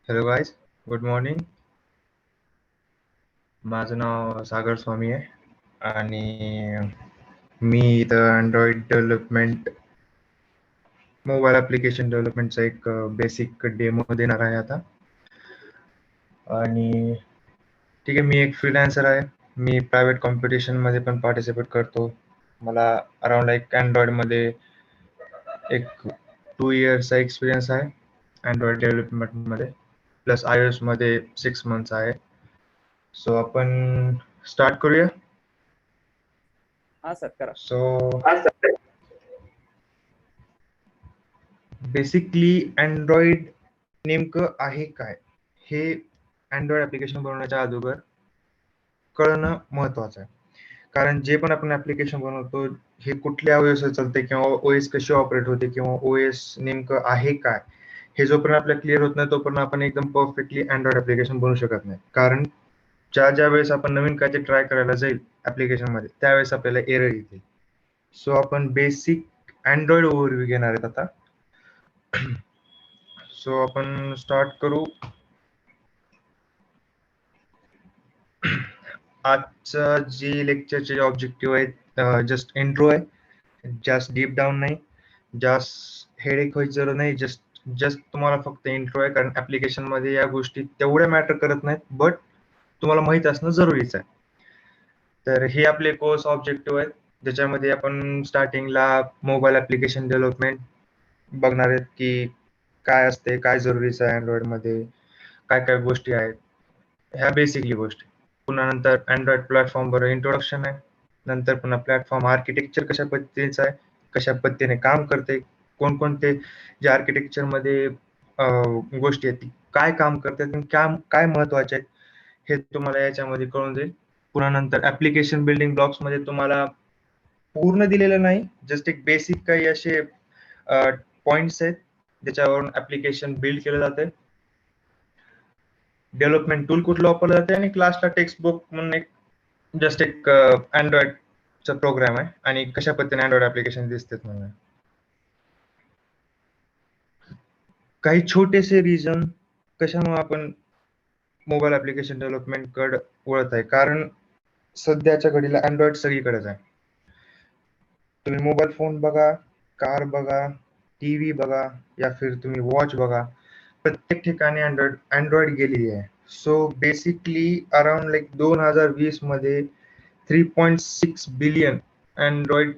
Hello guys, good morning. माझं नाव सागर स्वामी आहे आणि मी इथं अँड्रॉइड डेव्हलपमेंट मोबाईल ॲप्लिकेशन डेव्हलपमेंटचा एक बेसिक डेमो देणार आहे आता. आणि ठीक आहे, मी एक फ्रीलान्सर आहे. मी प्रायव्हेट कॉम्पिटिशनमध्ये पण पार्टिसिपेट करतो. मला अराउंड लाईक अँड्रॉइडमध्ये एक 2 इयर्सचा एक्सपिरियन्स आहे अँड्रॉइड डेव्हलपमेंटमध्ये, प्लस iOS मध्ये 6 मंथ्स आहे. सो आपण स्टार्ट करूया. हा सर करा. सो बेसिकली अँड्रॉइड नेमकं आहे काय, हे अँड्रॉइड ॲप्लिकेशन बनवण्याच्या अगोदर कळणं महत्त्वाचं आहे. कारण जे पण आपण ॲप्लिकेशन बनवतो हे कुठल्या OS चालते किंवा OS कशी ऑपरेट होते किंवा OS नेमकं आहे काय, हे जोपर्यंत आपल्याला क्लिअर होत नाही तोपर्यंत आपण एकदम परफेक्टली अँड्रॉइड ॲप्लिकेशन बनवू शकत नाही. कारण ज्या वेळेस आपण नवीन काहीतरी ट्राय करायला जाईल ॲप्लिकेशनमध्ये त्यावेळेस आपल्याला एरर येते. सो आपण बेसिक अँड्रॉइड ओव्हरव्ह्यू घेणार आहेत आता. सो आपण स्टार्ट करू. आजचं जे लेक्चरचे ऑब्जेक्टिव्ह आहेत, जस्ट इंट्रो आहे, जास्त डीप डाऊन नाही, जास्त हेडेक व्हायची जरूर नाही, जस्ट तुम्हाला फक्त इंट्रो आहे. कारण ऍप्लिकेशन मध्ये या गोष्टी तेवढ्या मॅटर करत नाहीत, बट तुम्हाला माहित असणं जरुरीचं आहे. तर हे आपले कोर्स ऑब्जेक्टिव्ह आहेत, ज्याच्यामध्ये आपण स्टार्टिंगला मोबाईल ऍप्लिकेशन डेव्हलपमेंट बघणार आहेत की काय असते, काय जरुरीचं आहे अँड्रॉइड मध्ये, काय काय गोष्टी आहेत, ह्या बेसिकली गोष्टी. पुन्हा नंतर अँड्रॉइड प्लॅटफॉर्म बरोबर इंट्रोडक्शन आहे. नंतर पुन्हा प्लॅटफॉर्म आर्किटेक्चर कशा पद्धतीचं आहे, कशा पद्धतीने काम करते, कोणकोणते जे आर्किटेक्चर मध्ये गोष्टी आहेत ती काय काम करतात आणि काय महत्वाचे आहेत हे तुम्हाला याच्यामध्ये कळून जाईल. पुन्हा नंतर ऍप्लिकेशन बिल्डिंग ब्लॉक्स मध्ये तुम्हाला पूर्ण दिलेलं नाही, जस्ट एक बेसिक काही असे पॉइंट्स आहेत ज्याच्यावरून ऍप्लिकेशन बिल्ड केलं जाते. डेव्हलपमेंट टूल कुठलं वापरलं जाते आणि क्लासला टेक्स्ट बुक म्हणून एक जस्ट एक अँड्रॉइडचा प्रोग्राम आहे आणि कशा पद्धतीने अँड्रॉइड ऍप्लिकेशन दिसतात म्हणून. काही छोटेसे रिझन कशामुळे आपण मोबाईल ऍप्लिकेशन डेव्हलपमेंट कडे वळत आहे, कारण सध्याच्या घडीला अँड्रॉइड सगळीकडेच आहे. तुम्ही मोबाईल फोन बघा, कार बघा, टीव्ही बघा, या फिर तुम्ही वॉच बघा, प्रत्येक ठिकाणी अँड्रॉइड गेलेली आहे. सो बेसिकली अराउंड लाईक 2020 मध्ये 3.6 बिलियन अँड्रॉइड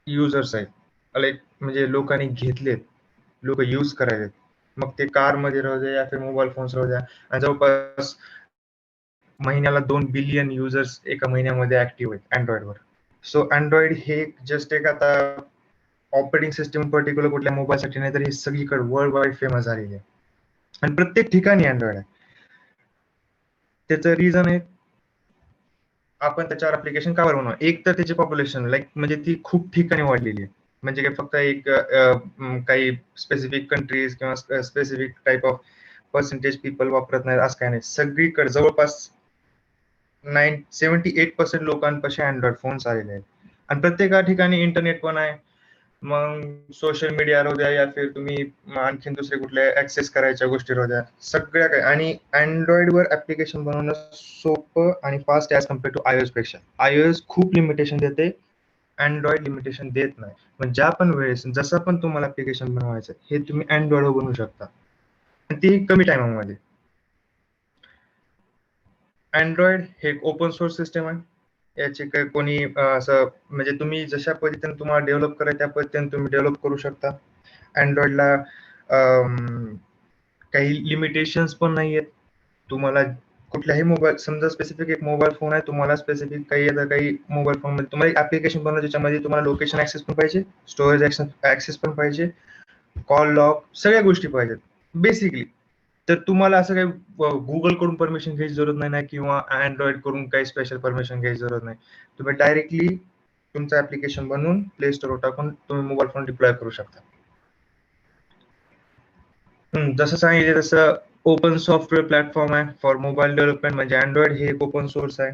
युजर्स आहेत. लाईक म्हणजे लोकांनी घेतलेत, लोक यूज करायलेत, मग ते कार मध्ये राहू द्या या फिर मोबाईल फोन्स राहू द्या. आणि जवळपास महिन्याला 2 बिलियन युजर्स एका महिन्यामध्ये ऍक्टिव्ह आहेत अँड्रॉइडवर. सो अँड्रॉइड हे जस्ट एक आता ऑपरेटिंग सिस्टम पर्टिक्युलर कुठल्या मोबाईलसाठी नाही तर हे सगळीकडे वर्ल्ड वाईड फेमस झालेली आहे आणि प्रत्येक ठिकाणी अँड्रॉइड आहे. त्याचं रिझन आहे आपण त्याच्यावर ऍप्लिकेशन का बनवणार. एक तर त्याची पॉप्युलेशन लाईक म्हणजे ती खूप ठिकाणी वाढलेली आहे. म्हणजे काय फक्त एक काही स्पेसिफिक कंट्रीज किंवा specific type of percentage people वापरत नाहीत असं काही नाही. सगळीकडे जवळपास 78% लोकांपाशी अँड्रॉइड फोन्स आलेले आहेत आणि प्रत्येका ठिकाणी इंटरनेट पण आहे. मग सोशल मीडिया राहू द्या या फिर तुम्ही आणखीन दुसरे कुठल्या ऍक्सेस करायच्या गोष्टी राहू द्या, सगळ्या काही. आणि अँड्रॉइड वर ऍप्लिकेशन बनवणं सोपं आणि fast as compare to iOS पेक्षा. iOS खूप लिमिटेशन देते, अँड्रॉइड लिमिटेशन देत नाही. पण ज्या पण वेळेस जसं पण तुम्हाला ऍप्लिकेशन बनवायचं हे तुम्ही अँड्रॉइडवर बनवू शकता आणि ते कमी टायमामध्ये. अँड्रॉइड हे एक ओपन सोर्स सिस्टम आहे. याचे काही कोणी असं म्हणजे तुम्ही जशा पद्धतीने तुम्हाला डेव्हलप करायचं त्या पद्धतीने तुम्ही डेव्हलप करू शकता. अँड्रॉइडला काही लिमिटेशन्स पण नाही आहेत. तुम्हाला कुठल्याही मोबाईल, समजा स्पेसिफिक एक मोबाईल फोन आहे, तुम्हाला स्पेसिफिक काही मोबाईल फोन मध्ये तुम्हाला एक ऍप्लिकेशन बनवलं ज्याच्यामध्ये तुम्हाला लोकेशन ऍक्सेस पण पाहिजे, स्टोरेज ऍक्सेस पण पाहिजे, कॉल लॉग सगळ्या गोष्टी पाहिजेत बेसिकली. तर तुम्हाला असं काही गुगल कडून परमिशन घ्यायची जरूरत नाही किंवा अँड्रॉइड कडून काही स्पेशल परमिशन घ्यायची जरूरत नाही. तुम्ही डायरेक्टली तुमचं ऍप्लिकेशन बनवून प्ले स्टोर टाकून तुम्ही मोबाईल फोन डिप्लॉय करू शकता. जसं सांगितलं तसं ओपन सॉफ्टवेअर प्लॅटफॉर्म आहे फॉर मोबाईल डेव्हलपमेंट. म्हणजे अँड्रॉइड हे एक ओपन सोर्स आहे,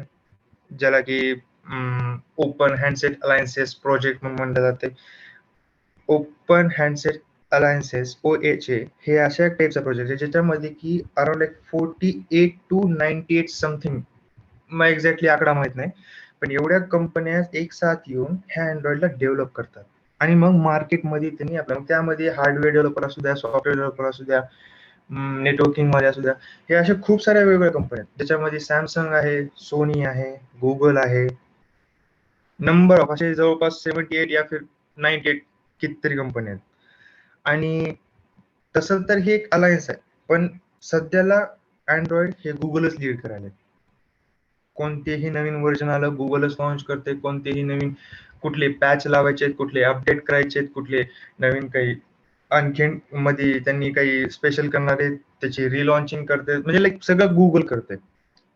ज्याला की ओपन हँडसेट अलायन्सेस प्रोजेक्ट म्हणून म्हटलं जाते. ओपन हँडसेट अलायन्सेस OHA हे अशा टाईपचा प्रोजेक्ट आहे ज्याच्यामध्ये की अराउंड लाईक 48 to 98 समथिंग, मग एक्झॅक्टली आकडा माहित नाही, पण एवढ्या कंपन्या एक साथ येऊन ह्या अँड्रॉइडला डेव्हलप करतात आणि मग मार्केटमध्ये त्यांनी आपल्या त्यामध्ये हार्डवेअर डेव्हलपर असू द्या, सॉफ्टवेअर डेव्हलपर असू द्या, नेटवर्किंग मध्ये असू द्या, हे अशा खूप साऱ्या वेगवेगळ्या कंपन्या आहेत ज्याच्यामध्ये सॅमसंग आहे, सोनी आहे, गुगल आहे, नंबर ऑफ असे जवळपास 78 या फिर 98 कितीतरी कंपन्या आहेत. आणि तसं तर हे एक अलायन्स आहे, पण सध्याला अँड्रॉइड हे गुगलच लीड करायला. कोणतेही नवीन व्हर्जन आलं गुगलच लॉन्च करते, कोणतेही नवीन कुठले पॅच लावायचे आहेत, कुठले अपडेट करायचे आहेत, कुठले नवीन काही आणखीन मध्ये त्यांनी काही स्पेशल करणार आहेत त्याची रिलॉन्चिंग करते, म्हणजे लाईक सगळं गुगल करते.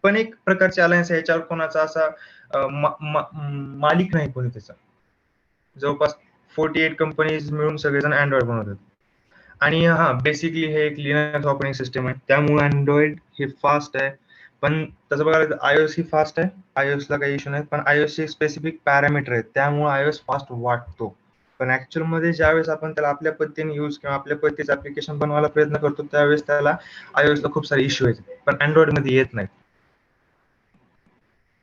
पण एक प्रकारचे अलायन्स आहे, याच्यावर कोणाचा असा मालिक नाही कोणी त्याचा. जवळपास 48 कंपनीज मिळून सगळेजण अँड्रॉइड बनवतात. आणि हा बेसिकली हे एक लिनक्स ऑपरेटिंग सिस्टम आहे, त्यामुळे अँड्रॉइड हे फास्ट आहे. पण तसं बघायला iOS ही फास्ट आहे, iOS ला काही इश्यू नाही, पण iOS चे स्पेसिफिक पॅरामीटर आहेत त्यामुळे iOS फास्ट वाटतो. पण ऍक्च्युअल मध्ये ज्यावेळेस आपण त्याला आपल्या पद्धतीने यूज किंवा आपल्या पद्धतीचं ऍप्लिकेशन बनवायला प्रयत्न करतो त्यावेळेस त्याला iOS ला खूप सारे इश्यू येतात, पण अँड्रॉइड मध्ये येत नाही.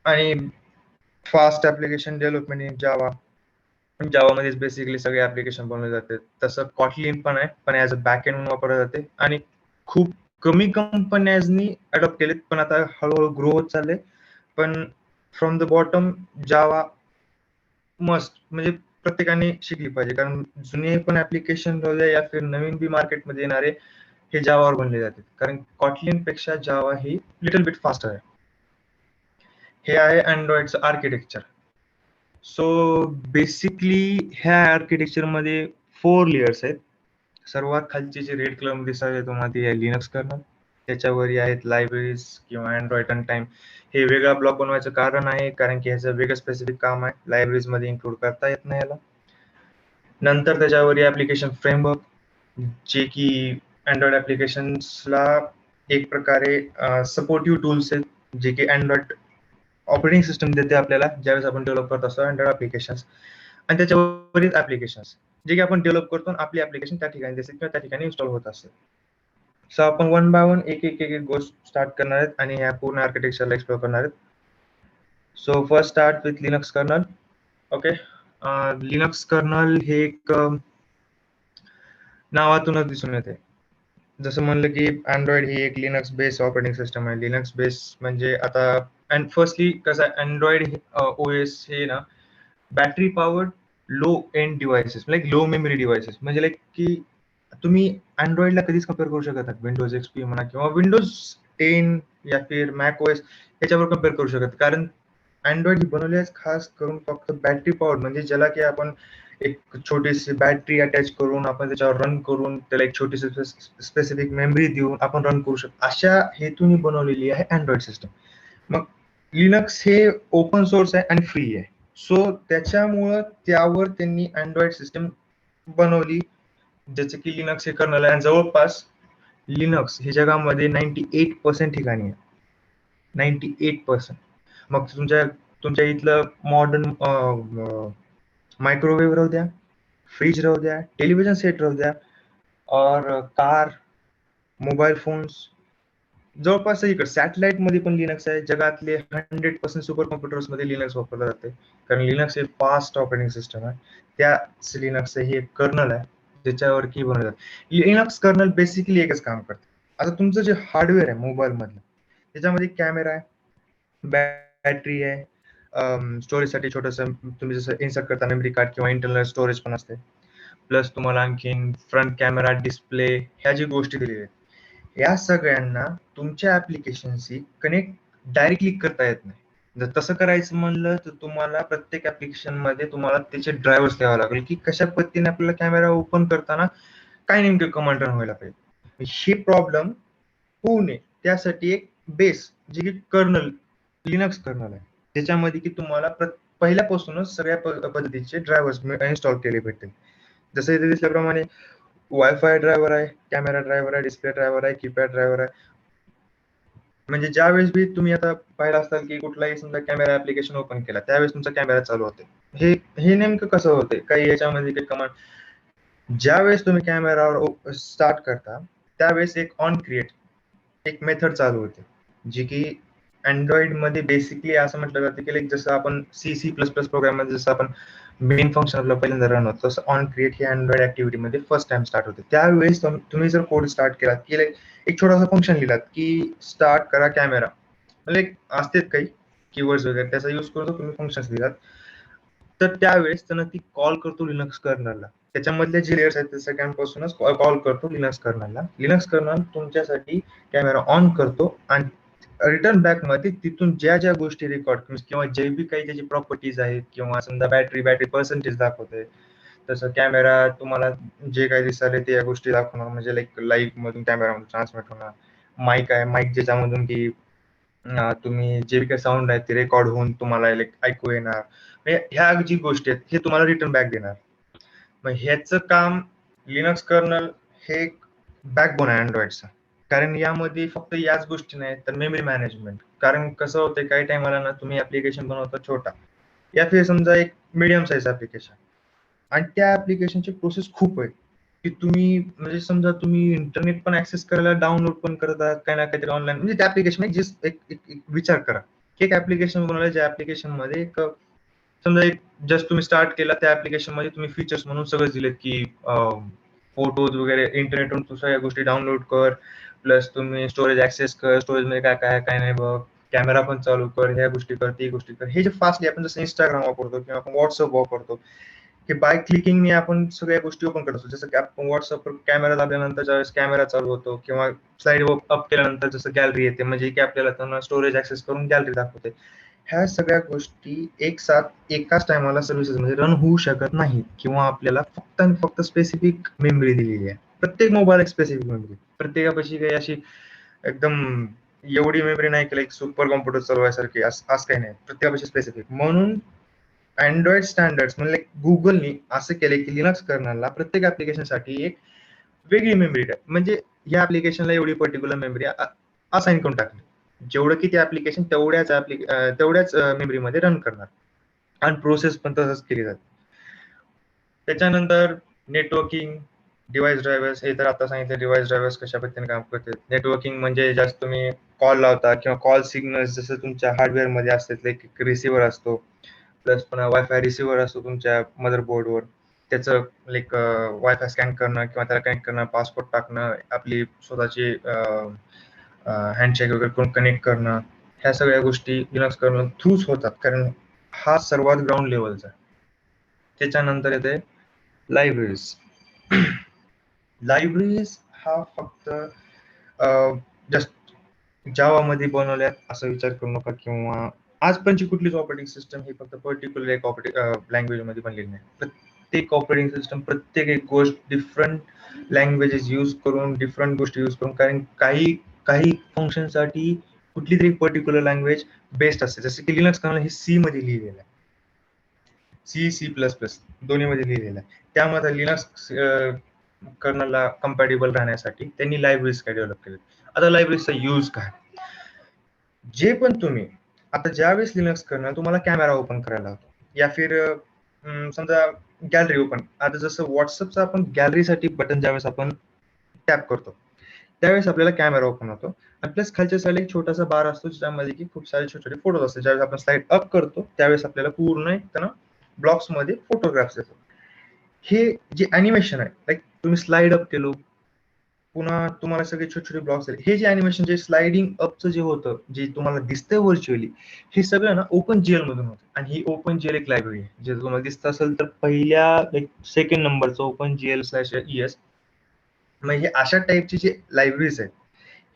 आणि fast application development in Java, जावामध्येच बेसिकली सगळे ऍप्लिकेशन बनवले जाते. तसं कॉटलिन पण आहे, पण ऍज अ बॅक एंड म्हणून वापरले जाते आणि खूप कमी कंपन्यांनी अडॉप्ट केलेत, पण आता हळूहळू ग्रो होत चालले. पण from the bottom Java must, म्हणजे प्रत्येकाने शिकली पाहिजे, कारण जुने पण ऍप्लिकेशन राहू द्या या फिर नवीन बी मार्केटमध्ये येणारे हे जावावर बनले जाते, कारण कॉटलिन पेक्षा जावा ही लिटल बिट फास्टर आहे. हे आहे अँड्रॉइडचं आर्किटेक्चर. सो बेसिकली ह्या आर्किटेक्चर मध्ये 4 लेयर्स आहेत. सर्वात खालची जी रेड कलर मध्ये दिसत आहे तुम्हाला ती आहे लिनक्स कर्नल, त्याच्यावर आहेत लायब्ररीज किंवा अँड्रॉइड रन टाइम. हे वेगळा ब्लॉक बनवायचं कारण आहे कारण की ह्याचं वेगळं स्पेसिफिक काम आहे, लायब्ररीज मध्ये इन्क्लूड करता येत नाही याला. नंतर त्याच्यावर ऍप्लिकेशन फ्रेमवर्क, जे की अँड्रॉइड ऍप्लिकेशन्सला एक प्रकारे सपोर्टिव्ह टूल्स आहेत जे की अँड्रॉइड ऑपरेटिंग सिस्टम देते आपल्याला ज्यावेळेस आपण डेव्हलप करत असतो अँड्रॉइड ऍप्लिकेशन्स. आणि त्याच्यावरील ऍप्लिकेशन्स जे की आपण डेव्हलप करतो आणि आपली ऍप्लिकेशन त्या ठिकाणी दिसते किंवा त्या ठिकाणी इन्स्टॉल होत असते. सो आपण वन बाय वन एक एक एक एक गोष्ट स्टार्ट करणार आहेत आणि ह्या पूर्ण आर्किटेक्चरला एक्सप्लोर करणार आहेत. So first start with Linux kernel. Okay, Linux kernel हे एक नावातूनच दिसून येते. जसं म्हणलं की अँड्रॉइड ही एक लिनक्स बेस्ड ऑपरेटिंग सिस्टम आहे. लिनक्स बेस म्हणजे आता अँड फर्स्टली कसं आहे अँड्रॉइड OS हे ना battery powered low end devices, like low memory devices, म्हणजे लाईक की तुम्ही अँड्रॉइडला कधीच कम्पेअर करू शकत नाही विंडोज XP म्हणा किंवा विंडोज 10 या फिर मॅक OS याच्यावर कम्पेअर करू शकत, कारण अँड्रॉइड ही बनवली आहे खास करून फक्त बॅटरी पॉवर, म्हणजे ज्याला की आपण एक छोटीशी बॅटरी अटॅच करून आपण त्याच्यावर रन करून त्याला एक छोटीशी स्पेसिफिक मेमरी देऊन आपण रन करू शकतो, अशा हेतूने बनवलेली आहे अँड्रॉइड सिस्टम. मग लिनक्स हे ओपन सोर्स आहे आणि फ्री आहे, सो त्याच्यामुळं त्यावर त्यांनी अँड्रॉइड सिस्टम बनवली ज्याचं की लिनक्स हे कर्नल आहे. आणि जवळपास लिनक्स हे जगामध्ये 98% ठिकाणी आहे, 98%. मग तुमच्या तुमच्या इथलं मॉडर्न मायक्रोवेव्ह राहू द्या, फ्रीज राहू द्या, टेलिव्हिजन सेट राहू द्या, और कार, मोबाईल फोन्स, जवळपास इकडे सॅटेलाइट मध्ये पण लिनक्स आहे. जगातले 100% सुपर कॉम्प्युटर्स मध्ये लिनक्स वापरलं जाते, कारण लिनक्स हे फास्ट ऑपरेटिंग सिस्टम आहे. त्याच लिनक्स हे कर्नल आहे ज्याच्यावर की बनवलं जातं. लिनक्स कर्नल बेसिकली एकच काम करते. आता तुमचं जे हार्डवेअर आहे मोबाईल मधलं त्याच्यामध्ये कॅमेरा आहे, बॅटरी आहे, स्टोरेजसाठी छोटस तुम्ही जसं इन्सर्ट करता मेमरी कार्ड किंवा इंटरनल स्टोरेज पण असते, प्लस तुम्हाला आणखीन फ्रंट कॅमेरा, डिस्प्ले, ह्या जी गोष्टी दिलेल्या आहेत या सगळ्यांना तुमच्या ऍप्लिकेशनशी कनेक्ट डायरेक्टली करता येत नाही. जर तसं करायचं म्हणलं तर तुम्हाला प्रत्येक ऍप्लिकेशन मध्ये तुम्हाला त्याचे ड्रायव्हर्स लिहावं लागेल की कशा पद्धतीने आपल्याला कॅमेरा ओपन करताना काय नेमके कमांड रन व्हायला पाहिजे. हे प्रॉब्लेम होऊ नये त्यासाठी एक बेस जे की कर्नल, लिनक्स कर्नल आहे, त्याच्यामध्ये की तुम्हाला पहिल्यापासूनच सगळ्या पद्धतीचे ड्रायव्हर्स इन्स्टॉल केले भेटतील. जसं इथे दिसल्याप्रमाणे वायफाय ड्रायव्हर आहे, कॅमेरा ड्रायव्हर आहे, डिस्प्ले ड्रायव्हर आहे, कीपॅड ड्रायव्हर आहे. म्हणजे ज्यावेळेस बी तुम्ही आता पाहिलं असाल की कुठलाही समजा कॅमेरा ऍप्लिकेशन ओपन केला त्यावेळेस तुमचा कॅमेरा चालू होते. हे हे नेमकं कसं होते, काही याच्यामध्ये काही कमांड ज्यावेळेस तुम्ही कॅमेरावर स्टार्ट करता त्यावेळेस एक ऑन क्रिएट एक मेथड चालू होते, जी की अँड्रॉइड मध्ये बेसिकली असं म्हटलं जातं की लाईक जसं आपण C++ प्रोग्राम मध्ये जसं आपण मेन फंक्शन आपलं पहिल्यांदा रन होतं तसं on create he Android activity मध्ये फर्स्ट टाइम स्टार्ट होते. त्यावेळेस तुम्ही जर कोड स्टार्ट केलात की लाईक एक छोटासा फंक्शन लिहिलात की स्टार्ट करा कॅमेरा, लाईक असतेच काही कीवर्ड्स वगैरे त्याचा युज करून जर तुम्ही फंक्शन्स लिहिलात तर त्यावेळेस त्यानं ती कॉल करतो लिनक्स कर्नलला. त्याच्यामधले जे लेयर्स आहेत ते सगळ्यांपासूनच कॉल करतो लिनक्स कर्नलला. लिनक्स कर्नल तुमच्यासाठी कॅमेरा ऑन करतो आणि रिटर्न बॅक मध्ये तिथून ज्या ज्या गोष्टी रेकॉर्ड किंवा जे बी काही त्याची प्रॉपर्टीज आहेत किंवा समजा बॅटरी पर्सेंटेज दाखवते, तसं कॅमेरा तुम्हाला जे काही दिसले ते या गोष्टी दाखवणार, म्हणजे लाईक लाईव्ह मधून कॅमेरामधून ट्रान्समिट होणार. माईक आहे, माईक ज्याच्यामधून की तुम्ही जे काही साऊंड आहे ते रेकॉर्ड होऊन तुम्हाला लाईक ऐकू येणार. म्हणजे ह्या जी गोष्टी आहेत हे तुम्हाला रिटर्न बॅक देणार. मग ह्याचं काम लिनक्स कर्नल हे एक बॅकबोन आहे अँड्रॉइडचा. कारण यामध्ये फक्त याच गोष्टी नाहीत तर मेमरी मॅनेजमेंट. कारण कसं होतंय काही टाइमाला ना तुम्ही ऍप्लिकेशन बनवता छोटा या फिर समजा एक मीडियम साईज ऍप्लिकेशन आणि त्या ऍप्लिकेशनची प्रोसेस खूप आहे की तुम्ही म्हणजे समजा तुम्ही इंटरनेट पण ऍक्सेस करायला डाउनलोड पण करता काही ना काहीतरी ऑनलाईन, म्हणजे त्या ऍप्लिकेशन एक विचार करा की एक ऍप्लिकेशन बनवलं ज्या ऍप्लिकेशन मध्ये एक समजा एक जस्ट तुम्ही स्टार्ट केला त्या ऍप्लिकेशन मध्ये तुम्ही फीचर्स म्हणून सगळं दिलेत की फोटोज वगैरे इंटरनेटवरून तू सगळ्या गोष्टी डाउनलोड कर, प्लस तुम्ही स्टोरेज ऍक्सेस कर, स्टोरेज मध्ये काय काय काय नाही बघ, कॅमेरा पण चालू कर, ह्या गोष्टी कर, ती गोष्टी कर. हे जे फास्टली आपण जसं इंस्टाग्राम वापरतो किंवा आपण व्हॉट्सअप वापरतो की बाय क्लिकिंगने आपण सगळ्या गोष्टी ओपन करतो. जसं की आपण व्हॉट्सअपवर कॅमेरा दाबल्यानंतर ज्यावेळेस कॅमेरा चालू होतो किंवा स्लाइड अप केल्यानंतर जसं गॅलरी येते, म्हणजे की आपल्याला त्यांना स्टोरेज ऍक्सेस करून गॅलरी दाखवते. ह्या सगळ्या गोष्टी एक साथ एकाच टायमाला सर्व्हिसेस मध्ये रन होऊ शकत नाहीत किंवा आपल्याला फक्त आणि फक्त स्पेसिफिक मेमरी दिलेली आहे. प्रत्येक मोबाईल एक स्पेसिफिक मेमरी, प्रत्येकापाशी काही अशी एकदम एवढी मेमरी नाही की लाईक सुपर कॉम्प्युटर चालवायसारखी असं काही नाही, प्रत्येकापाशी स्पेसिफिक. म्हणून अँड्रॉइड स्टँडर्ड्स म्हणजे गुगलनी असं केलंय की लिनक्स कर्नलला प्रत्येक ऍप्लिकेशनसाठी एक वेगळी मेमरी म्हणजे या ऍप्लिकेशनला एवढी पर्टिक्युलर मेमरी असाइन करून टाकली, जेवढं की ते ऍप्लिकेशन तेवढ्याच मेमरीमध्ये रन करणार आणि प्रोसेस पण तसंच केली जाते. त्याच्यानंतर नेटवर्किंग, डिव्हाइस ड्रायव्हर्स, हे तर आता सांगितलं डिव्हाइस ड्रायव्हर्स कशा पद्धतीने काम करते. नेटवर्किंग म्हणजे जास्त तुम्ही कॉल लावता किंवा कॉल सिग्नल जसं तुमच्या हार्डवेअर मध्ये असतात, एक रिसिव्हर असतो, प्लस पुन्हा वायफाय रिसिव्हर असतो तुमच्या मदरबोर्डवर. त्याचं लाईक वायफाय स्कॅन करणं किंवा त्याला कनेक्ट करणं, पासपोर्ट टाकणं, आपली स्वतःची हँडशेक वगैरे करून कनेक्ट करणं, ह्या सगळ्या गोष्टी लिनक्स कर्नल थ्रूच होतात कारण हा सर्वात ग्राउंड लेवलचा. त्याच्यानंतर येते लायब्ररीज. लायब्ररीज हा फक्त जस्ट जावामध्ये बनवल्यात असं विचार करू नका, किंवा आजपर्यंतची कुठलीच ऑपरेटिंग सिस्टम ही फक्त पर्टिक्युलर एक लँग्वेज मध्ये बनलेली नाही. प्रत्येक ऑपरेटिंग सिस्टम प्रत्येक एक गोष्ट डिफरंट लँग्वेजेस यूज करून डिफरंट गोष्टी यूज करून, कारण काही काही फंक्शनसाठी कुठली तरी पर्टिक्युलर लँग्वेज बेस्ट असते. जसं की लिनक्स कर्नल हे सी मध्ये लिहिलेलं आहे, C++ दोन्ही मध्ये लिहिलेलं आहे. त्यामध्ये लिनक्स कर्नलला कम्पॅटेबल राहण्यासाठी त्यांनी लायब्ररीज काय डेव्हलप केले. आता लायब्ररीजचा यूज काय, जे पण तुम्ही आता ज्यावेळेस लिनक्स कर्नल तुम्हाला कॅमेरा ओपन करायला होतो या फिर समजा गॅलरी ओपन, आता जसं व्हॉट्सअपचं आपण गॅलरीसाठी बटन ज्यावेळेस आपण टॅप करतो त्यावेळेस आपल्याला कॅमेरा ओपन होतो आणि प्लस खालच्या साईडला एक छोटासा बार असतो ज्यामध्ये की खूप सारे छोटे छोटे फोटोज असतात. ज्यावेळेस आपण स्लाइड अप करतो त्यावेळेस आपल्याला पूर्ण एक त्यांना ब्लॉक्स मध्ये फोटोग्राफ्स येतात. हे जे अॅनिमेशन आहे लाईक तुम्ही स्लाइड अप केलो पुन्हा तुम्हाला सगळे छोटे छोटे ब्लॉक्स आले, हे जे अॅनिमेशन जे स्लाइडिंग अपचं जे होतं जे तुम्हाला दिसतंय व्हर्च्युअली, हे सगळं ना ओपन जीएल मधून होतं. आणि ही ओपन जीएल एक लायब्ररी आहे, जे तुम्हाला दिसत असेल तर पहिल्या एक सेकंड नंबरचं ओपन जीएल स्लॅश ES. मग हे अशा टाईपची जे लायब्ररीज आहेत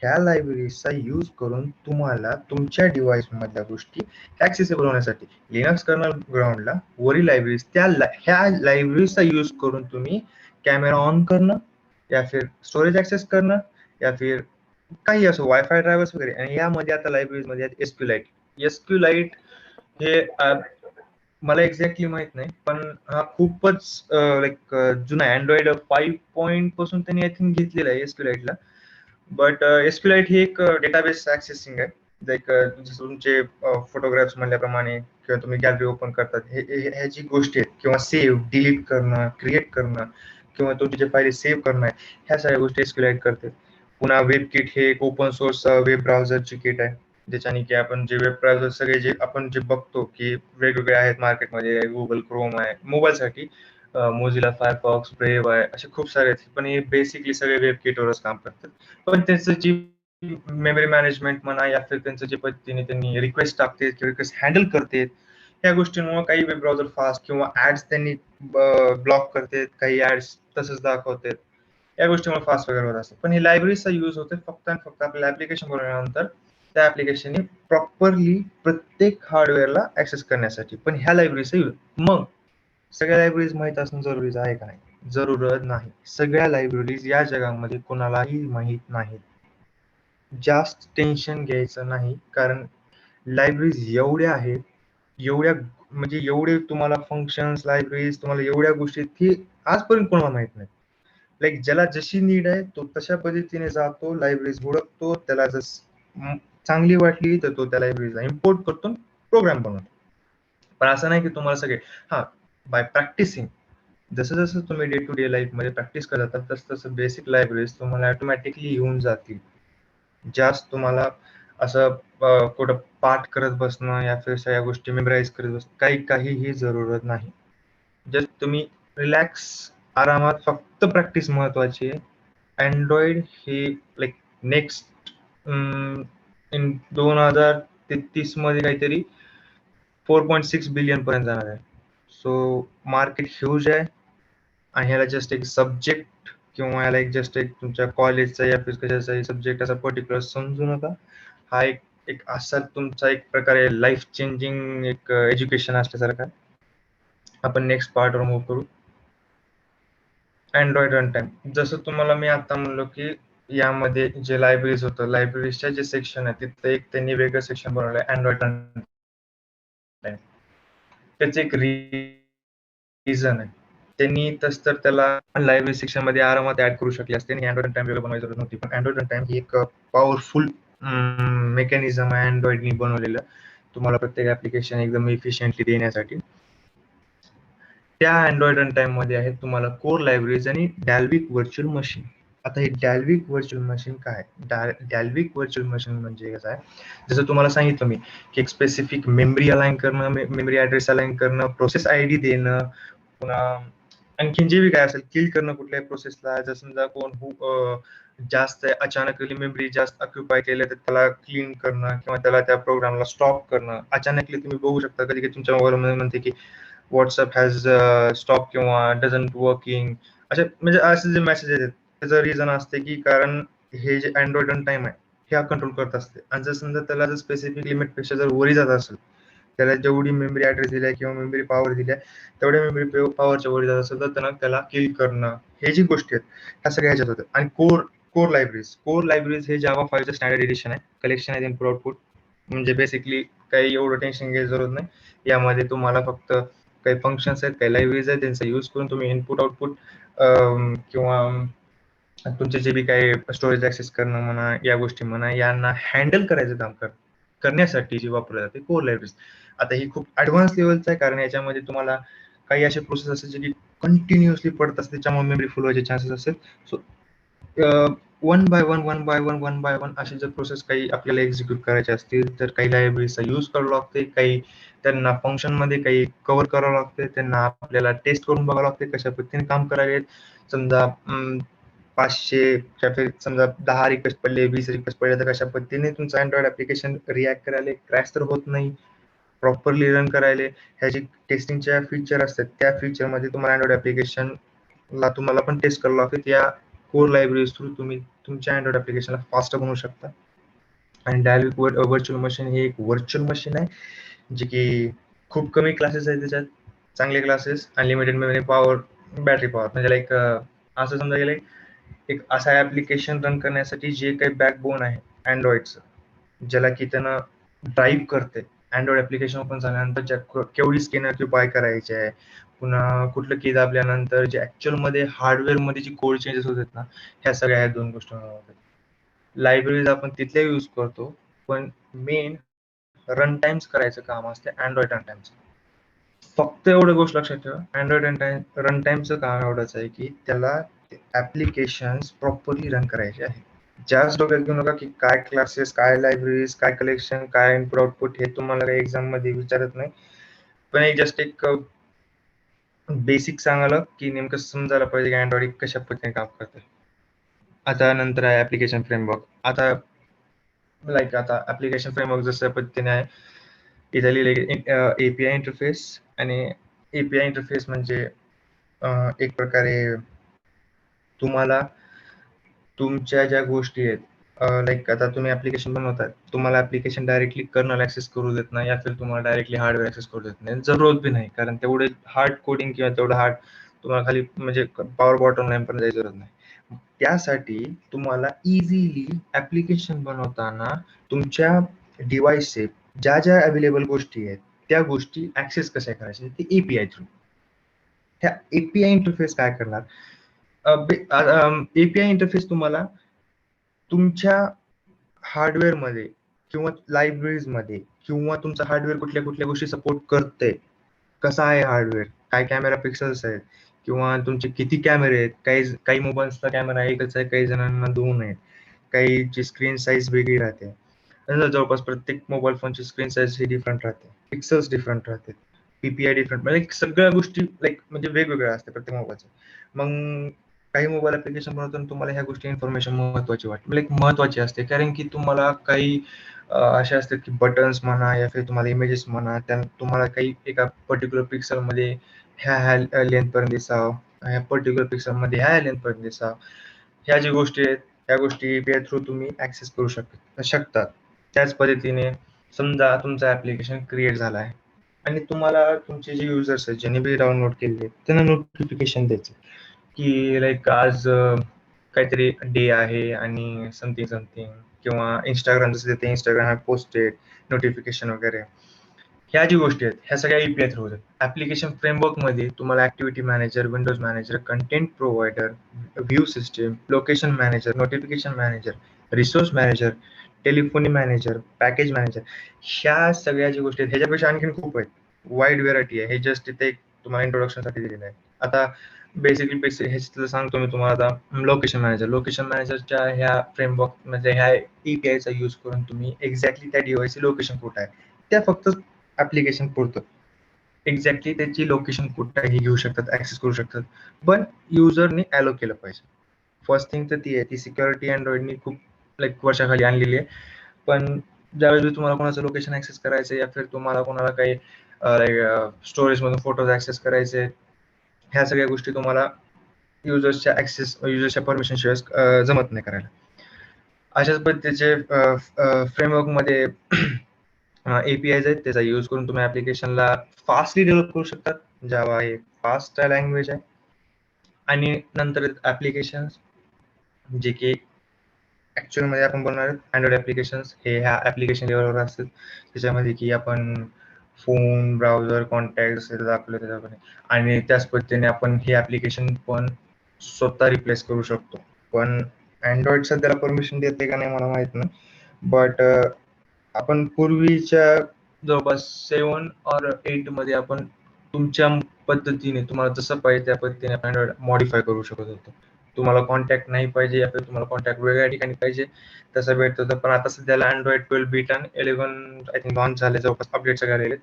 ह्या लायब्ररीजचा यूज करून तुम्हाला तुमच्या डिव्हाइस मधल्या गोष्टी ऍक्सेसिबल होण्यासाठी लिनक्स कर्नल ग्राउंडला वरील लायब्ररीज ह्या लायब्ररीजचा यूज करून तुम्ही कॅमेरा ऑन करणं या फिर स्टोरेज ऍक्सेस करणं या फिर काही असो वायफाय ड्रायव्हर्स वगैरे. आणि यामध्ये आता लायब्ररीज मध्ये आहेत एसक्यूलाइट. एसक्यूलाइट हे मला एक्झॅक्टली माहित नाही, पण हा खूपच लाईक जुना अँड्रॉइड 5 पासून त्यांनी आय थिंक घेतलेला आहे एसक्यूलाइटला. बट एसक्यूलाइट ही एक डेटाबेस ऍक्सेसिंग आहे. लाईक जसं तुमचे फोटोग्राफ्स म्हणल्याप्रमाणे किंवा तुम्ही गॅलरी ओपन करतात ह्याची गोष्टी आहेत, किंवा सेव्ह डिलीट करणं, क्रिएट करणं किंवा तुमचे जे फाईल सेव्ह करणं आहे, ह्या सगळ्या गोष्टी SQLite करते. पुन्हा वेब किट हे एक ओपन सोर्स वेब ब्राउझरची किट आहे. ज्याच्याने की आपण जे वेब ब्राउझर सगळे जे आपण जे बघतो की वेगवेगळे आहेत मार्केटमध्ये, Google Chrome आहे मोबाईलसाठी, Mozilla Firefox, Brave आहे, असे खूप सारे आहेत. पण हे बेसिकली सगळे वेब किटवरच काम करतात. पण त्याचं जी मेमरी मॅनेजमेंट म्हणा या फिर त्यांचं जे पद्धतीने त्यांनी रिक्वेस्ट टाकते किंवा रिक्वेस्ट हँडल करते, या गोष्टींमुळे काही वेब ब्राउझर फास्ट किंवा ऍड्स त्यांनी ब्लॉक करते, काही ऍड्स तसंच दाखवते, या गोष्टीमुळे फास्ट वगैरे होत असते. पण ही लायब्ररीचा यूज होते फक्त आणि फक्त आपल्या ऍप्लिकेशन बनवल्यानंतर त्या ऍप्लिकेशनने प्रॉपरली प्रत्येक हार्डवेअरला ऍक्सेस करण्यासाठी. पण ह्या लायब्ररीचा यूज मग सगळ्या लायब्ररीज माहित असणं जरुरीचं आहे का नाही? जरूरत नाही. सगळ्या लायब्ररीज या जगामध्ये कोणालाही माहित नाहीत. जास्त टेन्शन घ्यायचं नाही, कारण लायब्ररीज एवढ्या आहेत, एवढ्या म्हणजे एवढे तुम्हाला फंक्शन्स, लायब्ररीज, तुम्हाला एवढ्या गोष्टी की आजपर्यंत कोणाला माहित नाही. लाईक ज्याला जशी नीड आहे तो तशा पद्धतीने जातो, लायब्ररीज हुडकतो, त्याला चांगली वाटली तर तो त्या लायब्ररीजला इम्पोर्ट करतो, प्रोग्राम बनवतो. पण असं नाही की तुम्हाला सगळे हा बाय प्रॅक्टिसिंग, जसं जसं तुम्ही डे टू डे लाईफ मध्ये प्रॅक्टिस करत तसं तसं बेसिक लायब्ररीज तुम्हाला ऑटोमॅटिकली येऊन जातील. जास्त तुम्हाला असं कुठं पाठ करत बसणं या फिर सगळ्या गोष्टी मेमराईज करत बसणं काहीही जरूरत नाही. जस्ट तुम्ही रिलॅक्स, आरामात, फक्त प्रॅक्टिस महत्वाची आहे. अँड्रॉइड हे लाईक नेक्स्ट इन 2033 मध्ये काहीतरी 4.6 बिलियन पर्यंत जाणार आहे. सो मार्केट ह्यूज आहे आणि ह्याला जस्ट एक सब्जेक्ट किंवा याला एक जस्ट एक तुमच्या कॉलेजचा या फिर कशाचाही सब्जेक्ट असा पर्टिक्युलर समजू नका. हा एक एक असा तुमचा एक प्रकारे लाईफ चेंजिंग एक एज्युकेशन असल्यासारखा. आपण नेक्स्ट पार्टवर मूव्ह करू. Android run time. जसं तुम्हाला मी आता म्हणलो की यामध्ये जे लायब्ररीज होतं, लायब्ररीजच्या जे सेक्शन आहे तिथं एक त्यांनी वेगळं सेक्शन बनवलंय अँड्रॉइड रन टाइम. त्याचे एक रिझन आहे. त्यांनी तस तर त्याला लायब्ररी सेक्शन मध्ये आरामात ऍड करू शकले असते आणि अँड्रॉइड टाइम वेगळं बनवायची जरूरत नव्हती. पण अँड्रॉइड टाइम ही एक पॉवरफुल मेकॅनिझम आहे अँड्रॉइडनी बनवलेलं, तुम्हाला प्रत्येक ऍप्लिकेशन एकदम इफिशियंटली देण्यासाठी. त्या अँड्रॉइड रन टाइम मध्ये आहे तुम्हाला कोर लायब्ररीज आणि डॅल्विक व्हर्च्युअल मशीन. आता हे डॅल्विक व्हर्च्युअल मशीन काय? डॅल्विक व्हर्च्युअल मशीन म्हणजे कसं आहे, जसं तुम्हाला सांगितलं मी की एक स्पेसिफिक मेमरी अलाइन करणं, मेमरी ऍड्रेस अलाइन करणं, प्रोसेस आयडी देणं, पुन्हा आणखीन जे बी काय असेल किल करणं कुठल्याही प्रोसेसला. जर समजा जास्त अचानक मेमरी जास्त ऑक्युपाय केलं तर त्याला क्लीन करणं किंवा त्याला त्या प्रोग्रामला स्टॉप करणं. अचानकली तुम्ही बघू शकता कधी कधी तुमच्या मोबाईलमध्ये म्हणते की व्हॉट्सअप हॅज स्टॉप किंवा डझंट वर्किंग, असे म्हणजे असे जे मेसेज येतात त्याचं रिझन असते की कारण हे जे अँड्रॉइड रन टाइम आहे हे हा कंट्रोल करत असते. आणि जर समजा त्याला जर स्पेसिफिक लिमिट पेक्षा जर वरी जात असेल, त्याला जेवढी मेमरी ऍड्रेस दिलाय किंवा मेमरी पॉवर दिलाय तेवढ्या मेमरी पॉवरच्या वरी जात असेल तर त्याला किल करणं, हे जी गोष्टी आहेत ह्या सगळ्या ह्याच्यात होतात. आणि कोर लायब्ररीज हे जावा 5 स्टँडर्ड एडिशन आहे, कलेक्शन आहे इनपुट आउटपुट. म्हणजे बेसिकली काही एवढं टेन्शन घ्यायची जरूरत नाही. यामध्ये तुम्हाला फक्त काही फंक्शन्स आहेत, काही लायब्ररीज आहेत, त्यांचा यूज करून तुम्ही इनपुट आउटपुट किंवा तुमचे जे बी काही स्टोरेज ऍक्सेस करणं म्हणा, या गोष्टी म्हणा, यांना हँडल करायचं काम करण्यासाठी जी वापरली जाते कोर लायब्ररीज. आता ही खूप ऍडव्हान्स लेवलचं आहे, कारण याच्यामध्ये तुम्हाला काही असे प्रोसेस असतात जे की कंटिन्युअसली पडत असते, त्याच्यामुळे मेमरी फुल व्हायचे चान्सेस असतात. सो वन बाय वन असे जर प्रोसेस काही आपल्याला एक्झिक्यूट करायचे असतील तर काही लायब्ररीचा यूज करावं लागते, काही त्यांना फंक्शन मध्ये काही कव्हर करावं लागते, त्यांना आपल्याला टेस्ट करून बघावं लागते कशा पद्धतीने काम करावेत. समजा 500 समजा 10 रिक्वेस्ट पडले, 20 रिक्वेस्ट पडले तर कशा पद्धतीने तुमचं अँड्रॉइड ऍप्लिकेशन रिॲक्ट करायला, क्रॅश तर होत नाही, प्रॉपरली रन करायला. ह्याची टेस्टिंगच्या फीचर असतात, त्या फीचर मध्ये तुम्हाला अँड्रॉइड ऍप्लिकेशन ला तुम्हाला पण टेस्ट करावं लागते. त्या कोर लायब्ररीज थ्रू तुम्ही तुमच्या अँड्रॉइड ऍप्लिकेशनला फास्ट बनवू शकता. आणि डायरेक्ट व्हर्च्युअल मशीन हे एक व्हर्च्युअल मशीन आहे जे की खूप कमी क्लासेस आहेत त्याच्यात, चांगले classes, unlimited memory power, battery power. म्हणजे लाईक असं समजा गेलं एक असा ऍप्लिकेशन रन करण्यासाठी जे काही बॅकबोन आहे अँड्रॉइडचं, ज्याला की त्यानं ड्राईव्ह करते. अँड्रॉइड ऍप्लिकेशन ओपन झाल्यानंतर केवढी स्कॅन ऑक्युपाय करायची आहे, पुन्हा कुठलं की दाबल्यानंतर जे ऍक्च्युअल मध्ये हार्डवेअर मध्ये जी कोड चेंजेस होतात ना, ह्या सगळ्या ह्या दोन गोष्टी होतात. लायब्ररीज आपण तिथल्या यूज करतो, पण मेन रन टाइम्स करायचं काम असते अँड्रॉइड रन टाइम्स. फक्त एवढं गोष्ट लक्षात ठेवा, अँड्रॉइड रन टाइमचं काम एवढंच आहे की त्याला ऍप्लिकेशन्स प्रॉपरली रन करायचे आहे. जास्त डोक्यात घेऊ नका की काय क्लासेस, काय लायब्ररीज, काय कलेक्शन, काय इनपुट आउटपुट हे तुम्हाला काही एक्झाम मध्ये विचारत नाही. पण एक जस्ट एक बेसिक सांगायला की नेमकं समजायला पाहिजे की अँड्रॉइड कशा पद्धतीने काम करते. आता नंतर आहे ऍप्लिकेशन फ्रेमवर्क. आता ऍप्लिकेशन फ्रेमवर्क जसं पद्धतीने आहे, इथे लिहिले एपीआय इंटरफेस. आणि एपीआय इंटरफेस म्हणजे एक प्रकारे तुम्हाला तुमच्या ज्या गोष्टी आहेत, लाईक आता तुम्ही ऍप्लिकेशन बनवताय, तुम्हाला ऍप्लिकेशन डायरेक्टली कर्नल ऍक्सेस करू देत नाही, या फिर तुम्हाला डायरेक्टली हार्डवेअर ऍक्सेस करू देत नाही, जरूरत बी नाही, कारण तेवढे हार्ड कोडिंग किंवा तेवढं हार्ड तुम्हाला खाली म्हणजे पॉवर बॉटम लाईन पण जायची जरूरत नाही. त्यासाठी तुम्हाला इझिली ऍप्लिकेशन बनवताना तुमच्या डिव्हाइसचे ज्या ज्या अवेलेबल गोष्टी आहेत त्या गोष्टी ऍक्सेस कशा करायच्या ते एपीआय थ्रू. ह्या एपीआय इंटरफेस काय करणार, एपीआय इंटरफेस तुम्हाला तुमच्या हार्डवेअर मध्ये किंवा लायब्ररीज मध्ये किंवा तुमचं हार्डवेअर कुठल्या कुठल्या गोष्टी सपोर्ट करते, कसं आहे हार्डवेअर, काय कॅमेरा पिक्सेल्स आहेत, किंवा तुमचे किती कॅमेरे आहेत. काही काही मोबाईल्सचा कॅमेरा एकच आहे, काही जणांना 2 आहेत, काहीची स्क्रीन साईज वेगळी राहते. जवळपास प्रत्येक मोबाईल फोनची स्क्रीन साईज ही डिफरंट राहते, पिक्सेल्स डिफरंट राहते, पीपीआय डिफरंट, म्हणजे सगळ्या गोष्टी लाईक म्हणजे वेगवेगळ्या असते प्रत्येक मोबाईलच्या. मग काही मोबाईल ऍप्लिकेशन बनवताना तुम्हाला ह्या गोष्टी इन्फॉर्मेशन महत्वाची वाटते, लाईक महत्वाची असते, कारण की तुम्हाला काही असे असतात की बटन्स म्हणा या फिर तुम्हाला इमेजेस म्हणा, त्या तुम्हाला काही एका पर्टिक्युलर पिक्सल मध्ये ह्या लेंथ पर्यंत दिसावं, ह्या पर्टिक्युलर पिक्सल मध्ये ह्या लेंथ पर्यंत दिसावं. ह्या ज्या गोष्टी आहेत त्या गोष्टी एपीआय थ्रू तुम्ही ऍक्सेस करू शकतात. त्याच पद्धतीने समजा तुमचं ऍप्लिकेशन क्रिएट झालं आहे आणि तुम्हाला तुमचे जे युजर्स आहेत ज्यांनी बी डाउनलोड केले त्यांना नोटिफिकेशन द्यायचे की लाईक आज काहीतरी डे आहे आणि समथिंग समथिंग, किंवा इंस्टाग्राम जसं देते इंस्टाग्राम पोस्टेड नोटिफिकेशन वगैरे. ह्या जी गोष्टी आहेत ह्या सगळ्या एपीआय थ्रू होतात. ऍप्लिकेशन फ्रेमवर्क मध्ये तुम्हाला activity manager, Windows manager, content provider, view system, location manager, notification manager, resource manager, telephony manager, package manager, ह्या सगळ्या ज्या गोष्टी आहेत ह्याच्यापेक्षा आणखी खूप आहेत, वाईड व्हेरायटी आहे. हे जस्ट इथे तुम्हाला इंट्रोडक्शन साठी दिलेलं आहे. आता बेसिकली हे सांगतो मी तुम्हाला. आता लोकेशन मॅनेजरच्या ह्या फ्रेमवर्क म्हणजे ह्या एपीआयचा यूज करून तुम्ही एक्झॅक्टली त्या डिव्हाइसची लोकेशन कुठं आहे त्या फक्त ऍप्लिकेशन पुरतं एक्झॅक्टली त्याची लोकेशन कुठं आहे हे घेऊ शकतात, ऍक्सेस करू शकतात, पण युजरने अॅलो केलं पाहिजे. फर्स्ट थिंग तर ती आहे, ती सिक्युरिटी अँड्रॉइडनी खूप लाईक वर्षाखाली आणलेली आहे. पण ज्यावेळेस तुम्हाला कोणाचं लोकेशन ऍक्सेस करायचं या फिर तुम्हाला कोणाला काही स्टोरेज मधून फोटोज ऍक्सेस करायचे, ह्या सगळ्या गोष्टी तुम्हाला युजर्सच्या परमिशन शिवाय जमत नाही करायला. अशाच पद्धतीचे फ्रेमवर्क मध्ये एपीआय आहेत, त्याचा यूज करून तुम्ही ऍप्लिकेशनला फास्टली डेव्हलप करू शकतात. जावा हे फास्ट लँग्वेज आहे. आणि नंतर ऍप्लिकेशन जे की ऍक्च्युअल मध्ये आपण बनवणार अँड्रॉइड ऍप्लिकेशन, हे ह्या ऍप्लिकेशन लेवलवर असतात, त्याच्यामध्ये की आपण फोन, ब्राउझर, कॉन्टॅक्ट दाखवले त्याच्यामध्ये. आणि त्याच पद्धतीने आपण हे ऍप्लिकेशन पण स्वतः रिप्लेस करू शकतो. पण अँड्रॉइड सध्याला परमिशन देते का नाही मला माहित नाही, बट आपण पूर्वीच्या जवळपास 7 और 8 मध्ये आपण तुमच्या पद्धतीने तुम्हाला जसं पाहिजे त्या पद्धतीने अँड्रॉइड मॉडीफाय करू शकत होतो. तुम्हाला कॉन्टॅक्ट नाही पाहिजे या तुम्हाला कॉन्टॅक्ट वेगळ्या ठिकाणी पाहिजे तसं भेटत होतं. पण आता सध्याला अँड्रॉइड 12 बीट आणि 11 आय थिंक लॉन्च झाले, जवळपास अपडेट सगळे आलेले,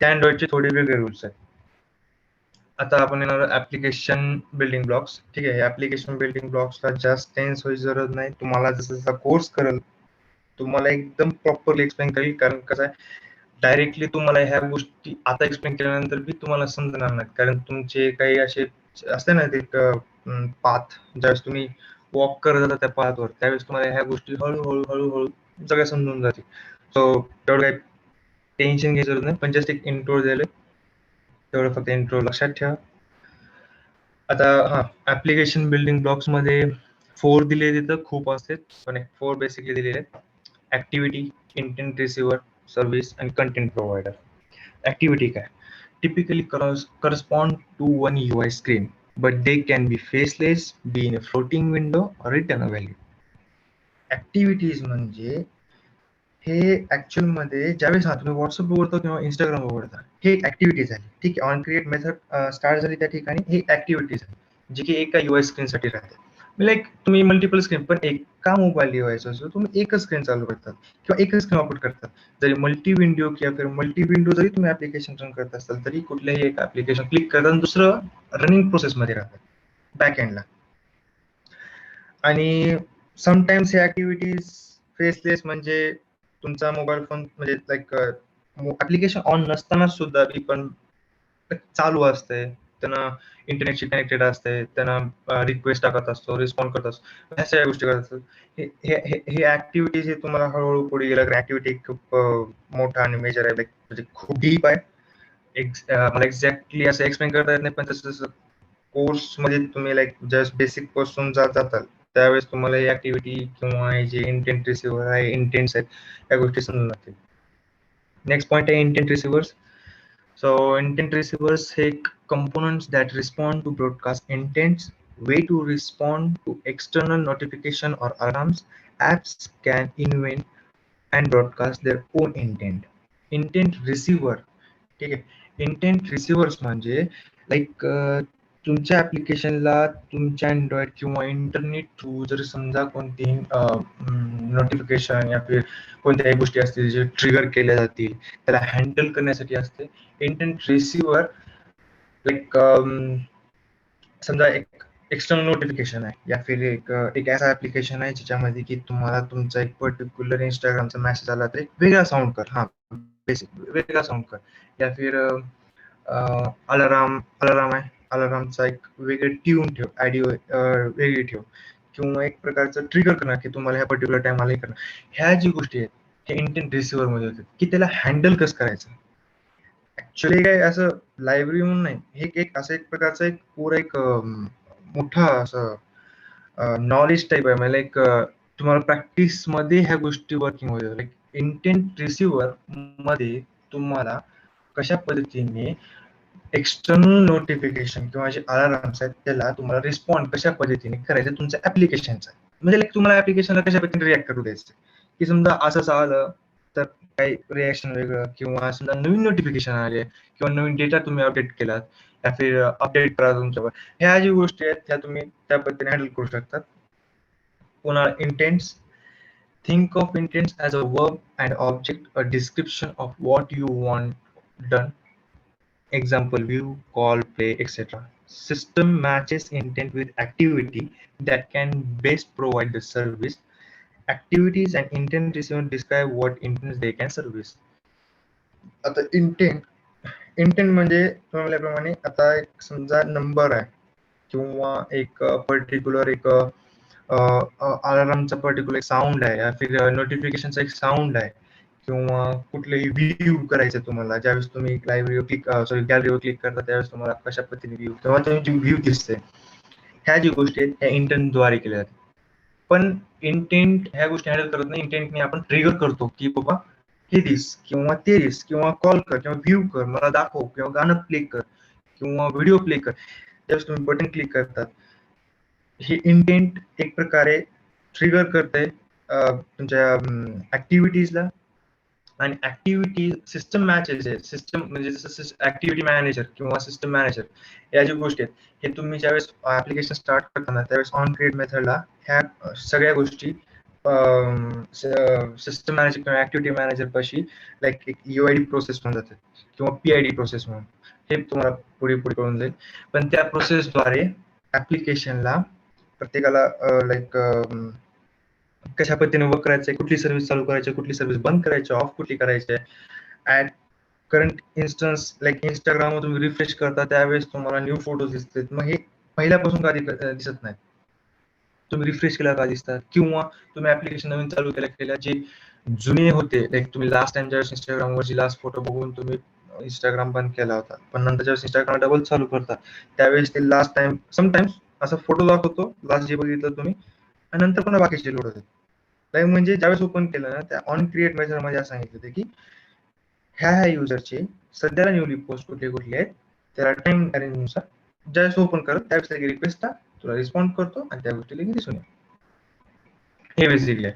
त्या अँड्रॉइडचे थोडे वेगळे रूल्स आहेत. आता आपण येणार ऍप्लिकेशन बिल्डिंग ब्लॉक्स. ठीक आहे, ऍप्लिकेशन बिल्डिंग ब्लॉक्सला जास्त टेन्स व्हायची गरज नाही. तुम्हाला जसं जसा कोर्स करेल तुम्हाला एकदम प्रॉपरली एक्सप्लेन करेल, कारण कसं आहे डायरेक्टली तुम्हाला ह्या गोष्टी आता एक्सप्लेन केल्यानंतर बी तुम्हाला समजणार नाहीत, कारण तुमचे काही असे असते ना ते पाथ, ज्यावेळेस तुम्ही वॉक करत जाता त्या पाथवर त्यावेळेस तुम्हाला ह्या गोष्टी हळूहळू हळूहळू सगळ्या समजून जातील. सो तेवढं काही टेन्शन घ्यायचं गरज नाही, पण जस्ट एक इंट्रो दिले तेवढं फक्त इंट्रो लक्षात ठेवा. आता ऍप्लिकेशन बिल्डिंग ब्लॉक्स मध्ये 4 दिले तिथं खूप असते, पण 4 बेसिकली दिलेले आहेत. ऍक्टिव्हिटी, इंटेंट रिसिव्हर, सर्व्हिस आणि कंटेंट प्रोव्हायडर. ऍक्टिव्हिटी काय, typically correspond to one UI screen, but they can be faceless, be in a floating window, or return a value. Activities म्हणजे हे ऍक्च्युअल मध्ये ज्यावेळेस तुम्ही व्हॉट्सअप उघडता किंवा इंस्टाग्राम उघडता, हे एक ऍक्टिव्हिटी झाली. ठीक आहे, ऑन क्रिएट मेथड स्टार्ट झाली त्या ठिकाणी, ही ऍक्टिव्हिटी झाली जी की एका युआय स्क्रीन साठी राहते. लाईक तुम्ही मल्टिपल स्क्रीन, पण एका मोबाईल डिव्हाइस असो तुम्ही एकच स्क्रीन चालू करतात किंवा एकच स्क्रीन वापर करतात. जरी मल्टी विंडो किंवा मल्टी विंडो जरी तुम्ही ऍप्लिकेशन रन करत असाल तरी कुठल्याही एक ऍप्लिकेशन क्लिक करता आणि दुसरं रनिंग प्रोसेस मध्ये राहतं बॅक एंडला. आणि समटाइम्स हे ऍक्टिव्हिटीज फेसलेस, म्हणजे तुमचा मोबाईल फोन म्हणजे लाईक ऍप्लिकेशन ऑन नसताना सुद्धा ती पण चालू असते, त्यांना इंटरनेटशी कनेक्टेड असते, त्यांना रिक्वेस्ट टाकत असतो, रिस्पॉन्ड करत असतो, ह्या सगळ्या गोष्टी करत असतो. हे ऍक्टिव्हिटीज हे तुम्हाला हळूहळू पुढे गेलं, ऍक्टिव्हिटी खूप मोठा आणि मेजर आहे, म्हणजे खूप डीप आहे. मला एक्झॅक्टली असं एक्सप्लेन करता येत नाही, पण तसं तसं कोर्स मध्ये तुम्ही लाईक जस्ट बेसिक पासून जाताल त्यावेळेस तुम्हाला ही ऍक्टिव्हिटी किंवा हे जे इंटेंट रिसिव्हर आहे, इंटेंट्स आहेत, या गोष्टी समजून जातील. नेक्स्ट पॉइंट आहे intent receivers. So intent receivers take components that respond to broadcast intents. Way to respond to external notification or alarms. Apps can invent and broadcast their own intent. Intent receiver, ठीक आहे. Intent receivers म्हणजे like तुमच्या ऍप्लिकेशनला तुमच्या Android किंवा internet through जर समजा कोणतीही notification या फिर कोणत्याही गोष्टी असतील जे ट्रिगर केल्या जातील, त्याला हँडल करण्यासाठी असते इंटेंट रिसिव्हर. लाईक समजा एक एक्सटर्नल नोटिफिकेशन आहे या फिर एक ऐसा ऍप्लिकेशन आहे ज्याच्यामध्ये की तुम्हाला तुमचा एक पर्टिक्युलर इंस्टाग्रामचा मेसेज आला तर एक वेगळा साऊंड कर, हा बेसिक वेगळा साऊंड कर, या फिर अलाराम अलाराम आहे, अलारामचा एक वेगळे ट्यून ठेव, ऑडिओ वेगळी ठेव, किंवा एक प्रकारचं ट्रिगर करणार की तुम्हाला ह्या पर्टिक्युलर टाइमला हे करणार. ह्या जी गोष्टी आहेत हे इंटेंट रिसिव्हर मध्ये होतात की त्याला हँडल कसं करायचं. ऍक्च्युअली काय असं लायब्ररी म्हणून नाही, हे एक असं एक प्रकारचं एक पुरा एक मोठा असं नॉलेज टाईप आहे, म्हणजे लाईक तुम्हाला प्रॅक्टिस मध्ये ह्या गोष्टी वर्किंग होईल. लाईक इंटेंट रिसिव्हर मध्ये तुम्हाला कशा पद्धतीने एक्सटर्नल नोटिफिकेशन किंवा जे अलार्म्स आहेत त्याला तुम्हाला रिस्पॉन्ड कशा पद्धतीने करायचं तुमच्या ऍप्लिकेशनचा, म्हणजे लाईक तुम्हाला ऍप्लिकेशनला कशा पद्धतीने रिॲक्ट करू द्यायचं, की समजा असंच आलं तर काही रिॲक्शन वेगळं, किंवा समजा नवीन नोटिफिकेशन आले किंवा नवीन डेटा तुम्ही अपडेट केलात या फिर अपडेट करा तुमच्यावर, ह्या जी गोष्टी आहेत त्या तुम्ही त्या पद्धतीने हँडल करू शकतात. पुन्हा intends. Think of intents as a verb and object, a description of what you want done. Example: view, call, play, etc. System matches intent with activity that can best provide the service. Activities and intent receiver describe what intents they can service. आता intent म्हणजे म्हटल्याप्रमाणे आता एक समजा number आहे किंवा एक particular एक अलार्मचा पर्टिक्युलर साऊंड आहे या फिर नोटिफिकेशनचा एक साऊंड आहे, किंवा कुठलेही व्ह्यू करायचं तुम्हाला, ज्यावेळेस तुम्ही लाईव्ह क्लिक गॅलरीवर क्लिक करता त्यावेळेस तुम्हाला कशा पद्धतीने व्ह्यू किंवा तुमची व्ह्यू दिसते, ह्या जी गोष्टी आहेत त्या इंटेंटद्वारे केल्या जातात. पण इंटेंट ह्या गोष्टी हँडल करत नाही, इंटेंटने आपण ट्रिगर करतो की बाबा हे दिस किंवा ते दिस किंवा कॉल कर किंवा व्ह्यू कर, मला दाखव किंवा गाणं प्ले कर किंवा व्हिडिओ प्ले कर, त्यावेळेस तुम्ही बटन क्लिक करतात. हे इंटेंट एक प्रकारे ट्रिगर करते तुमच्या ऍक्टिव्हिटीजला. आणि ऍक्टिव्हिटी सिस्टम मॅचेस आहे, सिस्टम म्हणजे जसं ऍक्टिव्हिटी मॅनेजर किंवा सिस्टम मॅनेजर, या ज्या गोष्टी आहेत हे तुम्ही ज्यावेळेस ऍप्लिकेशन स्टार्ट करताना त्यावेळेस ऑन क्रिएट मेथडला ह्या सगळ्या गोष्टी सिस्टम मॅनेजर किंवा ऍक्टिव्हिटी मॅनेजर पाशी लाईक एक युआयडी प्रोसेस म्हणून जाते किंवा पीआयडी प्रोसेस म्हणून, हे तुम्हाला पुढे पुढे कळून जाईल. पण त्या प्रोसेसद्वारे ऍप्लिकेशनला प्रत्येकाला लाईक कशा पद्धतीने वर्क करायचंय, कुठली सर्व्हिस चालू करायची, कुठली सर्व्हिस बंद करायची, ऑफ कुठली करायची आहे. At current instance like Instagram तुम्ही रिफ्रेश करता त्यावेळेस तुम्हाला न्यू फोटो दिसतात, मग हे पहिल्यापासून कधी दिसत नाही, तुम्ही रिफ्रेश केला का दिसतात, किंवा तुम्ही ऍप्लिकेशन नवीन चालू केल्या जे जुने होते, लाईक तुम्ही लास्ट टाइम ज्यावेळेस इंस्टाग्रामवरची लास्ट फोटो बघून तुम्ही इंस्टाग्राम बंद केला होता, पण नंतर ज्यावेळेस इंस्टाग्राम डबल चालू करता त्यावेळेस ते लास्ट टाइम समटाइम्स असा फोटो दाखवतो लास्ट जे बघितलं तुम्ही, आणि नंतर पुन्हा बाकीचे लोड होते. लाईक म्हणजे ज्यावेळेस ओपन केलं ना त्या ऑन क्रिएट मेथड मध्ये असं सांगितलं होतं की ह्या युजरचे सध्याला न्यूली पोस्ट कुठले कुठले आहेत त्याला टाइम नुसार ज्यावेळेस ओपन करत त्यावेळेस रिक्वेस्ट तुला रिस्पॉन्ड करतो आणि त्या गोष्टी लगेच दिसून येईल. हे बेसिकली आहे.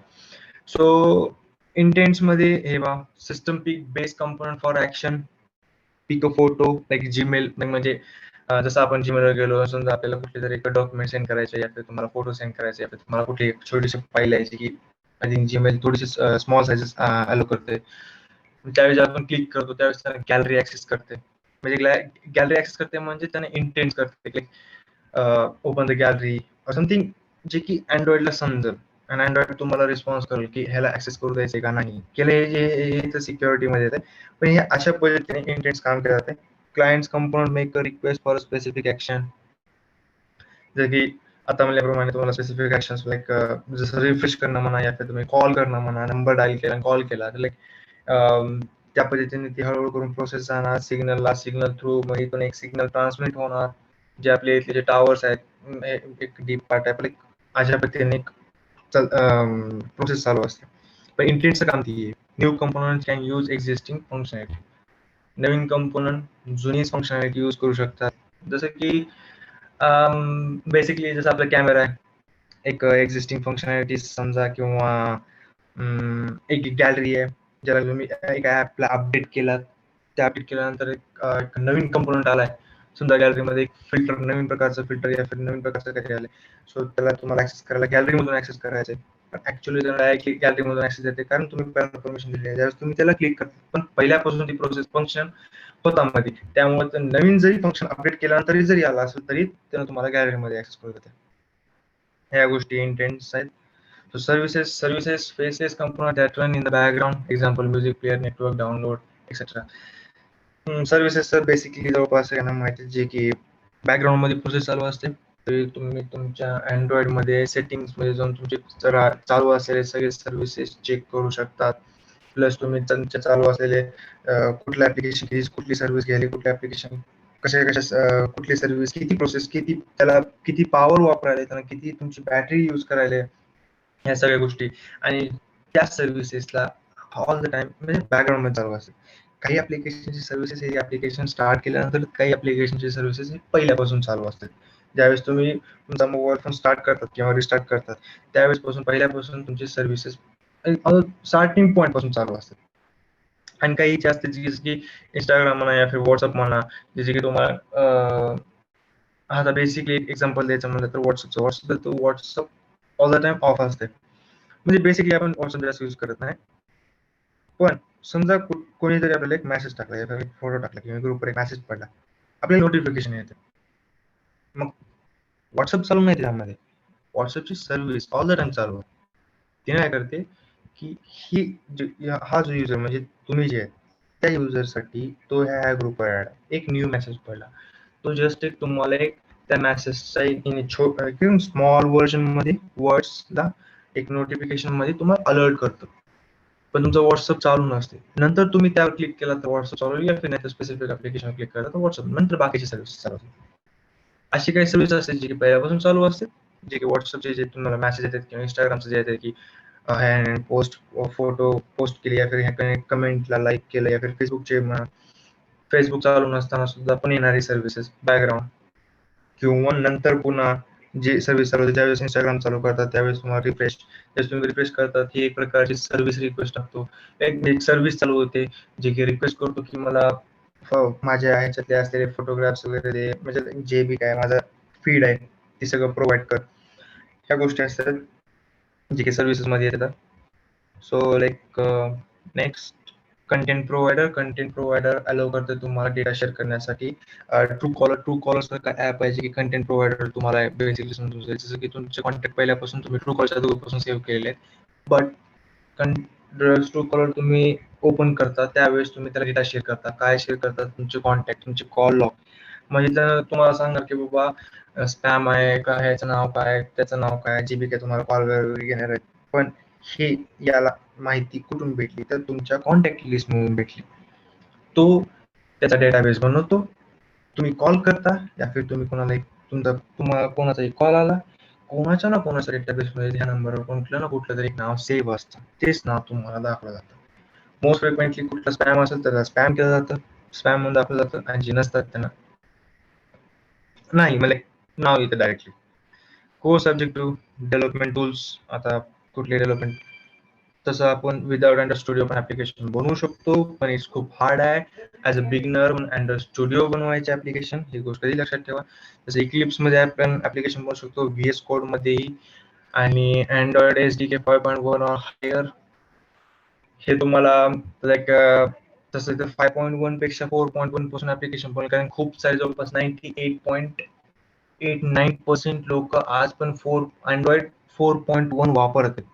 सो इंटेंट्स मध्ये हे बा system pick base component for action, pick a photo like Gmail, म्हणजे जसं आपण जीमेलवर गेलो, समजा आपल्याला कुठले तरी एक डॉक्युमेंट सेंड करायचे, या फिर तुम्हाला फोटो सेंड करायचे, या फिर तुम्हाला कुठली एक छोटीशी फाईल यायची, की आय थिंक जीमेल थोडीशी स्मॉल साईजेस अलो करते. त्यावेळेस आपण क्लिक करतो त्यावेळेस त्याने गॅलरी ऍक्सेस करते. म्हणजे गॅलरी ऍक्सेस करते म्हणजे त्याने इंटेंट करते, ओपन द गॅलरी समथिंग, जे की अँड्रॉइडला समजेल आणि अँड्रॉइड तुम्हाला रिस्पॉन्स करेल की ह्याला ऍक्सेस करू द्यायचे का नाही. केलं हे तर सिक्युरिटी मध्ये येते, पण हे अशा पद्धतीने इंटेंट्स काम केले जाते. Clients component make a request for specific action, जर की आता म्हणल्याप्रमाणे तुम्हाला स्पेसिफिक ऍक्शन्स लाईक जसं रिफ्रेश करणं म्हणा, या फिर तुम्ही कॉल करणं म्हणा, नंबर डायल केला कॉल केला तर लाईक त्या पद्धतीने ती हळूहळू करून प्रोसेस जाणार सिग्नल थ्रू, मग इथून एक सिग्नल ट्रान्समिट होणार, जे आपले इथले जे टावर्स आहेत एक डीप पार्ट आहे आपले, अशा पद्धतीने प्रोसेस चालू असते. पण इंटेंटचं काम ती आहे. New component can use existing functionality, नवीन कंपोनंट जुनीच फंक्शनॅलिटी यूज करू शकतात. जसं की बेसिकली जसं आपला कॅमेरा आहे, एक एक्झिस्टिंग फंक्शनॅलिटी समजा, किंवा एक गॅलरी आहे ज्याला तुम्ही एक ऍपला अपडेट केला, त्या अपडेट केल्यानंतर एक नवीन कंपोनंट आलाय, समजा गॅलरीमध्ये एक फिल्टर, नवीन प्रकारचं फिल्टर या फिर नवीन प्रकारचं काहीतरी आलंय, सो त्याला तुम्हाला ऍक्सेस करायला गॅलरीमधून ऍक्सेस करायचं आहे. पण ऍक्च्युअली त्याला डायरेक्टली गॅलरीमधून ऍक्सेस येते कारण तुम्ही परमिशन दिली आहे, ज्यावेळेस तुम्ही त्याला क्लिक करता. पण पहिल्यापासून ती प्रोसेस फंक्शन होता मध्ये, त्यामुळे नवीन जरी फंक्शन अपडेट केल्यानंतर जरी आला असेल तरी त्यानं तुम्हाला गॅलरीमध्ये ऍक्सेस करू देते. ह्या गोष्टी इंटेंट्स आहेत. So services faces component that run in the background, example music player, network download, etc. Services तर बेसिकली जवळपास यांना माहिती, जे की बॅकग्राऊंड मध्ये प्रोसेस चालू असते. तरी तुम्ही तुमच्या अँड्रॉइड मध्ये सेटिंग्स मध्ये जाऊन तुमचे जरा चालू असलेले सगळे सर्व्हिसेस चेक करू शकतात. प्लस तुम्ही त्यांच्या चालू असलेले कुठल्या ऍप्लिकेशन, कुठली सर्व्हिस घ्यायली, कुठल्या ऍप्लिकेशन कुठली सर्व्हिस, किती प्रोसेस, किती त्याला किती पॉवर वापरायला, त्यांना किती तुमची बॅटरी यूज करायला, ह्या सगळ्या गोष्टी. आणि त्या सर्व्हिसेसला ऑल द टाइम म्हणजे बॅकग्राऊंड मध्ये चालू असते. काही ऍप्लिकेशनची सर्व्हिसेस हे ऍप्लिकेशन स्टार्ट केल्यानंतर, काही ऍप्लिकेशनची सर्व्हिसेस हे पहिल्यापासून चालू असतात. ज्यावेळेस तुम्ही तुमचा मोबाईल फोन स्टार्ट करतात किंवा रिस्टार्ट करतात, त्यावेळेस पासून पहिल्यापासून तुमची सर्व्हिसेस स्टार्टिंग पॉईंट पासून चालू असतात. आणि काही जे असते जसं की इंस्टाग्राम म्हणा या फिर व्हॉट्सअप म्हणा, जसे की तुम्हाला आता बेसिकली एक एक्झाम्पल द्यायचं म्हणलं तर WhatsApp all the time of असते. म्हणजे बेसिकली आपण व्हॉट्सअप जास्त यूज करत नाही. पण समजा कोणीतरी आपल्याला एक मेसेज टाकला, या एक फोटो टाकला किंवा ग्रुपवर एक मेसेज पडला, आपल्याला नोटिफिकेशन येते. मग व्हॉट्सअप चालू नाही त्यामध्ये, व्हॉट्सअपची सर्व्हिस ऑल द टाइम चालू आहे. ती काय करते की हा जो युजर म्हणजे तुम्ही जे आहे, त्या युजरसाठी तो ह्या ग्रुपवर ऍड आहे, एक न्यू मेसेज पडला, तो जस्ट एक तुम्हाला एक त्या मेसेजचा एक स्मॉल व्हर्जन मध्ये वर्ड्सला एक नोटिफिकेशन मध्ये तुम्हाला अलर्ट करतो. पण तुमचं व्हॉट्सअप चालू नसते. नंतर तुम्ही त्यावर क्लिक केला तर व्हॉट्सअप चालू होईल, या नाही स्पेसिफिक ऍप्लिकेशन क्लिक केला तर व्हॉट्सअप, नंतर बाकीची सर्व्हिस चालू होईल. अशी काही सर्व्हिस असते जी की पहिल्यापासून चालू असते, जे की व्हॉट्सअपचे जे तुम्हाला मेसेज येतात किंवा इंस्टाग्रामचे जे येतात की पोस्ट फोटो पोस्ट केली, या फिर कमेंटला लाईक केलं, या फिर फेसबुकचे फेसबुक चालू नसताना सुद्धा पण येणारी सर्व्हिसेस बॅकग्राऊंड, किंवा नंतर पुन्हा जे सर्व्हिस चालू होते त्यावेळेस इंस्टाग्राम चालू करतात, त्यावेळेस तुम्हाला तुम्ही रिफ्रेश करतात, ही एक प्रकारची सर्व्हिस रिक्वेस्ट टाकतो, एक सर्व्हिस चालू होते जे की रिक्वेस्ट करतो की मला माझ्या ह्याच्यातले असलेले फोटोग्राफ्स वगैरे म्हणजे जे बी काय माझा फीड आहे ते सगळं प्रोव्हाइड कर. ह्या गोष्टी असतात जे की सर्व्हिसेस मध्ये येतात. So like next, content provider allow करते तुम्हाला डेटा शेअर करण्यासाठी. ट्रू कॉलर सारखा ऍप आहे जे की कंटेंट प्रोव्हायडर तुम्हाला बेसिकली समजून जाईल, जसं की तुमचे कॉन्टॅक्ट पहिल्यापासून तुम्ही ट्रू कॉलच्या दोघांपासून सेव्ह केलेले आहेत, बट ट्रू कॉलर तुम्ही ओपन करता त्यावेळेस तुम्ही त्याला डेटा शेअर करता. काय शेअर करतात? तुमचे कॉन्टॅक्ट, तुमचे कॉल लॉग. म्हणजे तर तुम्हाला सांगणार की बाबा स्पॅम आहे का, ह्याचं नाव काय, त्याचं नाव काय, जे बी काय तुम्हाला कॉल वगैरे घेणार आहेत. पण हे याला माहिती कुठून भेटली तर तुमच्या कॉन्टॅक्ट लिस्ट मधून भेटली. तो त्याचा डेटाबेस बनवतो, तुम्ही कॉल करता या फिर तुम्ही तुम्हाला कोणाचाही कॉल आला, कोणाच्या ना कोणाच्या डेटाबेसमध्ये त्या नंबरवर कुठलं ना कुठलं तरी एक नाव सेव्ह असतं, तेच नाव तुम्हाला दाखवलं जातं. मोस्ट फ्रिक्वेंटली कुठलं स्पॅम असेल तर स्पॅम केलं जातं, स्पॅम म्हणून दाखवलं जातं, आणि जे नसतात त्यांना नाही, मला नाव येतं डायरेक्टली. को सब्जेक्ट टू डेव्हलपमेंट टूल्स. आता कुठले डेव्हलपमेंट तसं आपण विदाउट अँड्रॉइड स्टुडिओ पण ऍप्लिकेशन बनवू शकतो, पण इट्स खूप हार्ड आहे. As a beginner Android studio बनवायचे ऍप्लिकेशन, ही गोष्ट लक्षात ठेवा. जसं इक्लिप्स मध्ये आपण ऍप्लिकेशन बनवू शकतो, VS कोड मध्येही, आणि अँड्रॉइड SDK 5.1 और हायर हे तुम्हाला लाईक तसं तर 5.1 पेक्षा 4.1 पासून ऍप्लिकेशन बनवलं, कारण खूप सारे जवळपास 98.89% लोक आज पण अँड्रॉइड 4.1 वापरत आहेत.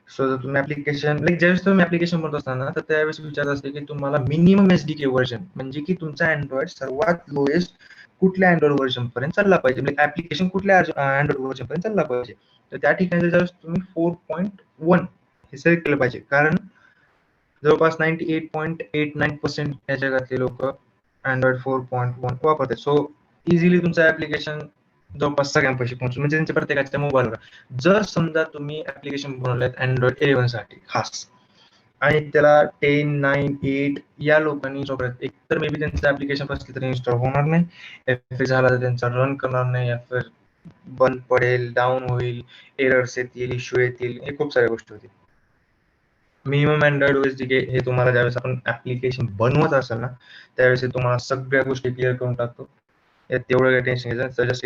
सो जर तुम्ही ऍप्लिकेशन ज्यावेळेस तुम्ही ऍप्लिकेशन बनवत असताना, तर त्यावेळेस विचार असते की तुम्हाला मिनिमम SDK व्हर्जन, म्हणजे की तुमचा अँड्रॉइड सर्वात लोएस्ट कुठल्या अँड्रॉइड व्हर्जन पर्यंत चालला पाहिजे, म्हणजे ऍप्लिकेशन कुठल्या अँड्रॉइड व्हर्जन पर्यंत चालला पाहिजे. तर त्या ठिकाणी ज्यावेळेस तुम्ही 4.1 हे सिलेक्ट केलं पाहिजे, कारण जवळपास 98.89% या जगातले लोक अँड्रॉइड 4.1 वापरतात. सो इझिली तुमचं ऍप्लिकेशन जवळपास सगळ्यांपाशी पोहोचून, म्हणजे त्यांच्या प्रत्येकाच्या मोबाईलवर. जर समजा तुम्ही ऍप्लिकेशन बनवलेत अँड्रॉइड 11 साठी खास, आणि त्याला 10, 9, 8 या लोकांनी वापरत, एक तर मे बी त्यांचं ऍप्लिकेशन असलं तर इन्स्टॉल होणार नाही, एफ झाला तर त्यांचा रन करणार नाही, या फिर बंद पडेल, डाऊन होईल, एरर्स येतील, इश्यू येतील, हे खूप साऱ्या गोष्टी होतील. मिनिमम अँड्रॉइड OS हे तुम्हाला ज्यावेळेस आपण ऍप्लिकेशन बनवत असाल ना, त्यावेळेस तुम्हाला सगळ्या गोष्टी क्लिअर करून टाकतो. यात तेवढं काही टेन्शन घ्यायचं.